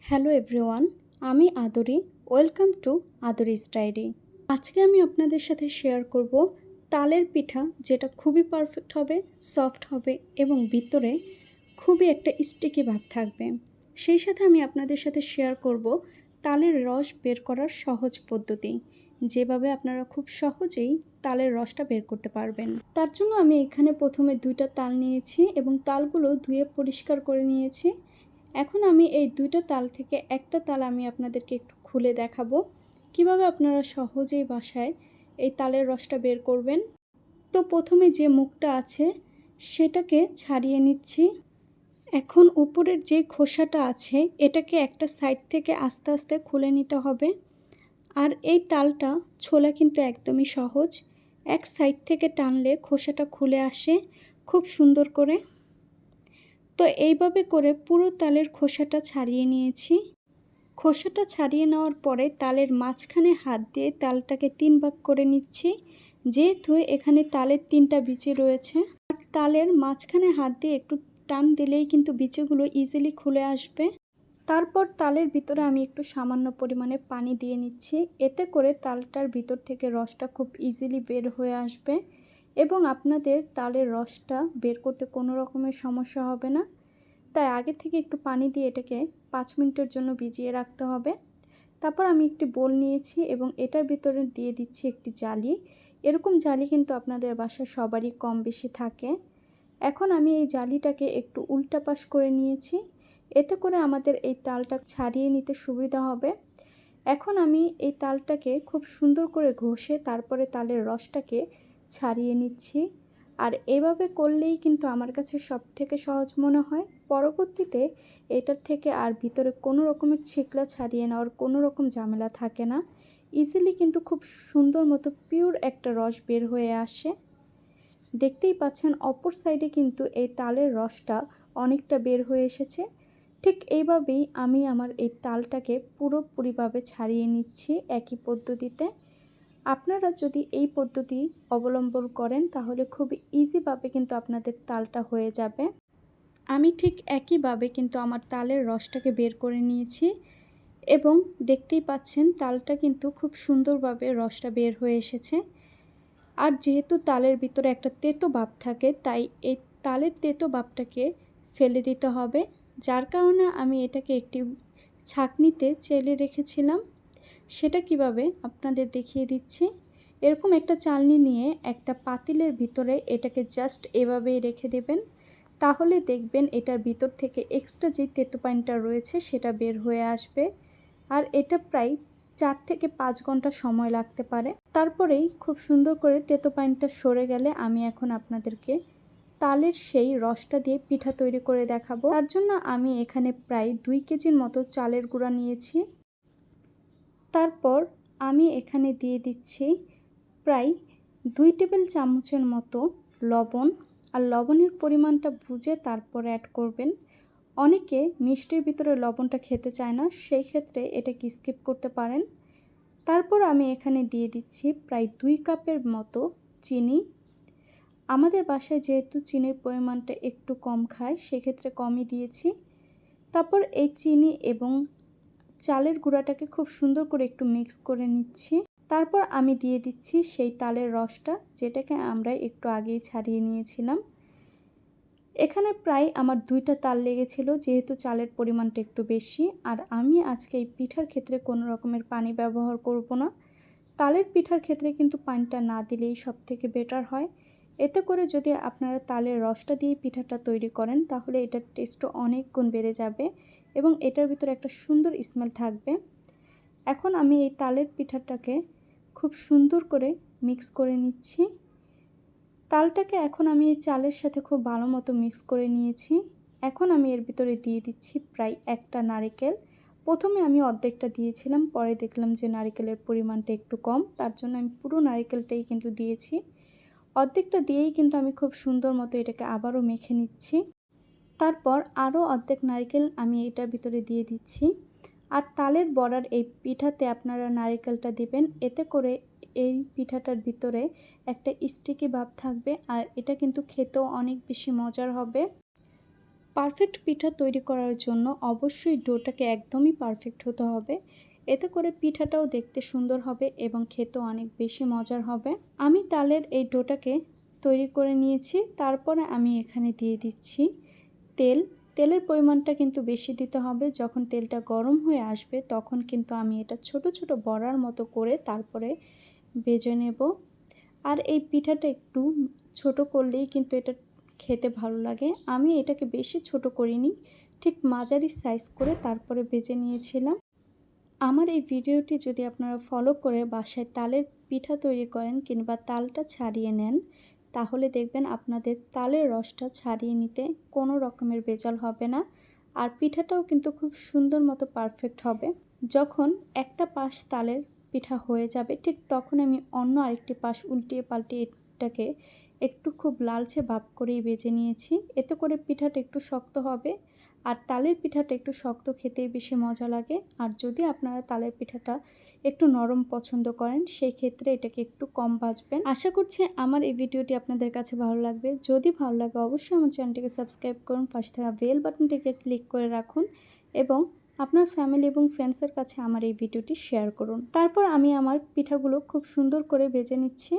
Hello everyone, আমি Adri. Welcome to Adri's diary. আজকে আমি আপনাদের সাথে শেয়ার করব তালের পিঠা, যেটা খুবই পারফেক্ট হবে, সফট হবে এবং ভিতরে খুবই একটা স্টিকি ভাব থাকবে। সেই সাথে আমি আপনাদের সাথে শেয়ার করব তালের রস বের করার সহজ পদ্ধতি, যেভাবে আপনারা খুব সহজেই তালের রসটা বের করতে পারবেন। তার জন্য আমি এখানে প্রথমে 2টা তাল নিয়েছি এবং তালগুলো ধুয়ে পরিষ্কার করে নিয়েছি। এখন আমি এই 2টা তাল থেকে একটা তাল আমি আপনাদেরকে একটু খুলে দেখাবো কিভাবে আপনারা সহজেই বাসায় এই তালের রসটা বের করবেন। তো প্রথমে যে মুখটা আছে সেটাকে ছাড়িয়ে নিচ্ছি। এখন উপরের যে খোসাটা আছে এটাকে একটা সাইড থেকে আস্তে আস্তে খুলে নিতে হবে। আর এই তালটা ছোলা কিন্তু একদমই সহজ। এক সাইড থেকে টানলে খোসাটা খুলে আসে খুব সুন্দর করে। তো এইভাবে করে পুরো তালের খোসাটা ছাড়িয়ে নিয়েছি। খোসাটা ছাড়িয়ে নেওয়ার পরে তালের মাঝখানে হাত দিয়ে তালটাকে 3 ভাগ করে নিচ্ছি। যেহেতু এখানে তালের 3টা বিচি রয়েছে, আর তালের মাঝখানে হাত দিয়ে একটু টান দিলেই কিন্তু বিচিগুলো ইজিলি খুলে আসবে। তারপর তালের ভিতরে আমি একটু সামান্য পরিমাণে পানি দিয়ে নিচ্ছি। এতে করে তালটার ভিতর থেকে রসটা খুব ইজিলি বের হয়ে আসবে এবং আপনাদের তালের রসটা বের করতে কোনো রকমের সমস্যা হবে না। তাই আগে থেকে একটু পানি দিয়ে এটাকে 5 মিনিটের জন্য ভিজিয়ে রাখতে হবে। তারপর আমি একটি বোল নিয়েছি এবং এটার ভিতরে দিয়ে দিচ্ছি একটি জালি। এরকম জালি কিন্তু আপনাদের বাসায় সবারই কম বেশি থাকে। এখন আমি এই জালিটাকে একটু উল্টা পাশ করে নিয়েছি। এতে করে আমাদের এই তালটা ছাড়িয়ে নিতে সুবিধা হবে। এখন আমি এই তালটাকে খুব সুন্দর করে ঘষে তারপরে তালের রসটাকে ছাড়িয়ে নিচ্ছি। আর এভাবে করলেই কিন্তু আমার কাছে সবথেকে সহজ মনে হয়। পরবর্তীতে এটার থেকে আর ভিতরে কোনো রকমের ছিকলা ছাড়িয়ে নেওয়ার কোনো রকম ঝামেলা থাকে না। ইজিলি কিন্তু খুব সুন্দর মতো পিওর একটা রস বের হয়ে আসে। দেখতেই পাচ্ছেন অপর সাইডে কিন্তু এই তালের রসটা অনেকটা বের হয়ে এসেছে। ঠিক এইভাবেই আমি আমার এই তালটাকে পুরোপুরিভাবে ছাড়িয়ে নিচ্ছি একই পদ্ধতিতে। আপনারা যদি এই পদ্ধতি অবলম্বন করেন তাহলে খুব ইজিভাবে কিন্তু আপনাদের তালটা হয়ে যাবে। আমি ঠিক একইভাবে কিন্তু আমার তালের রসটাকে বের করে নিয়েছি এবং দেখতেই পাচ্ছেন তালটা কিন্তু খুব সুন্দরভাবে রসটা বের হয়ে এসেছে। আর যেহেতু তালের ভিতরে একটা তেতো ভাব থাকে, তাই এই তালের তেতো ভাবটাকে ফেলে দিতে হবে। যার কারণে আমি এটাকে একটি ছাঁকনিতে চেলে রেখেছিলাম। সেটা কিভাবে আপনাদের দেখিয়ে দিচ্ছি। এরকম একটা চালনি নিয়ে একটা পাতিলের ভিতরে এটাকে জাস্ট এভাবেই রেখে দেবেন। তাহলে দেখবেন এটার ভিতর থেকে এক্সট্রা যে তেতো পানিটা রয়েছে সেটা বের হয়ে আসবে। আর এটা প্রায় 4 থেকে 5 ঘন্টা সময় লাগতে পারে। তারপরেই খুব সুন্দর করে তেতো পানিটা সরে গেলে আমি এখন আপনাদেরকে তালের সেই রসটা দিয়ে পিঠা তৈরি করে দেখাবো। তার জন্য আমি এখানে প্রায় 2 কেজির মতো চালের গুঁড়া নিয়েছি। তারপর আমি এখানে দিয়ে দিচ্ছি প্রায় 2 টেবিল চামচের মতো লবণ। আর লবণের পরিমাণটা বুঝে তারপর অ্যাড করবেন। অনেকে মিষ্টির ভিতরে লবণটা খেতে চায় না, সেই ক্ষেত্রে এটাকে স্কিপ করতে পারেন। তারপর আমি এখানে দিয়ে দিচ্ছি প্রায় 2 কাপের মতো চিনি। আমাদের বাসায় যেহেতু চিনির পরিমাণটা একটু কম খায়, সেক্ষেত্রে কমই দিয়েছি। তারপর এই চিনি এবং চালের গুঁড়াটাকে খুব সুন্দর করে একটু মিক্স করে নিচ্ছি। তারপর আমি দিয়ে দিচ্ছি সেই তালের রসটা, যেটাকে আমরা একটু আগেই ছাড়িয়ে নিয়েছিলাম। এখানে প্রায় আমার 2টা তাল লেগেছিল, যেহেতু চালের পরিমাণটা একটু বেশি। আর আমি আজকে এই পিঠার ক্ষেত্রে কোনো রকমের পানি ব্যবহার করব না। তালের পিঠার ক্ষেত্রে কিন্তু পানিটা না দিলেই সবথেকে বেটার হয়। এতে করে যদি আপনারা তালের রসটা দিয়ে পিঠাটা তৈরি করেন তাহলে এটার টেস্টও অনেক গুণ বেড়ে যাবে এবং এটার ভিতরে একটা সুন্দর স্মেল থাকবে। এখন আমি এই তালের পিঠাটাকে খুব সুন্দর করে মিক্স করে নিচ্ছি। তালটাকে এখন আমি এই চালের সাথে খুব ভালো মতো মিক্স করে নিয়েছি। এখন আমি এর ভিতরে দিয়ে দিচ্ছি প্রায় একটা নারকেল। প্রথমে আমি অর্ধেকটা দিয়েছিলাম, পরে দেখলাম যে নারকেলের পরিমাণটা একটু কম, তার জন্য আমি পুরো নারকেলটাই কিন্তু দিয়েছি। অর্ধেকটা দিয়েই কিন্তু আমি খুব সুন্দর মতো এটাকে আবারও মেখে নিচ্ছি। তারপর আরও অর্ধেক নারকেল আমি এটার ভিতরে দিয়ে দিচ্ছি। আর তালের বড়ার এই পিঠাতে আপনারা নারকেলটা দিবেন, এতে করে এই পিঠাটার ভিতরে একটা স্টিকি ভাব থাকবে আর এটা কিন্তু খেতেও অনেক বেশি মজার হবে। পারফেক্ট পিঠা তৈরি করার জন্য অবশ্যই ডোটাকে একদমই পারফেক্ট হতে হবে। এতে করে পিঠাটাও দেখতে সুন্দর হবে এবং খেতেও অনেক বেশি মজার হবে। আমি তালের এই ডোটাকে তৈরি করে নিয়েছি। তারপরে আমি এখানে দিয়ে দিচ্ছি তেল। তেলের পরিমাণটা কিন্তু বেশি দিতে হবে। যখন তেলটা গরম হয়ে আসবে তখন কিন্তু আমি এটা ছোট ছোট বড়ার মতো করে তারপরে ভেজে নেব। আর এই পিঠাটা একটু ছোট করলেই কিন্তু এটা খেতে ভালো লাগে। আমি এটাকে বেশি ছোট করিনি, ঠিক মাঝারি সাইজ করে তারপরে ভেজে নিয়েছিলাম। আমার এই ভিডিওটি যদি আপনারা ফলো করে বাসায় তালের পিঠা তৈরি করেন কিংবা তালটা ছাড়িয়ে নেন, তাহলে দেখবেন আপনাদের তালের রসটা ছাড়িয়ে নিতে কোনো রকমের ভেজাল হবে না। আর পিঠাটাও কিন্তু খুব সুন্দর মতো পারফেক্ট হবে। যখন একটা পাশ তালের পিঠা হয়ে যাবে ঠিক তখন আমি অন্য আরেকটি পাশ উল্টিয়ে পাল্টিয়ে এটাকে একটু খুব লালচে ভাব করেই ভেজে নিয়েছি। এতে করে পিঠাটা একটু শক্ত হবে। আর তালের পিঠাটা একটু শক্ত খেতেই বেশি মজা লাগে। আর যদি আপনারা তালের পিঠাটা একটু নরম পছন্দ করেন সেই ক্ষেত্রে এটাকে একটু কম ভাজবেন। আশা করছি আমার এই ভিডিওটি আপনাদের কাছে ভালো লাগবে। যদি ভালো লাগে অবশ্যই আমার চ্যানেলটিকে সাবস্ক্রাইব করুন, পাশে থাকা বেল বাটনটিকে ক্লিক করে রাখুন এবং আপনার ফ্যামিলি এবং ফ্রেন্ডসের কাছে আমার এই ভিডিওটি শেয়ার করুন। তারপর আমি আমার পিঠাগুলো খুব সুন্দর করে ভেজে নিচ্ছি।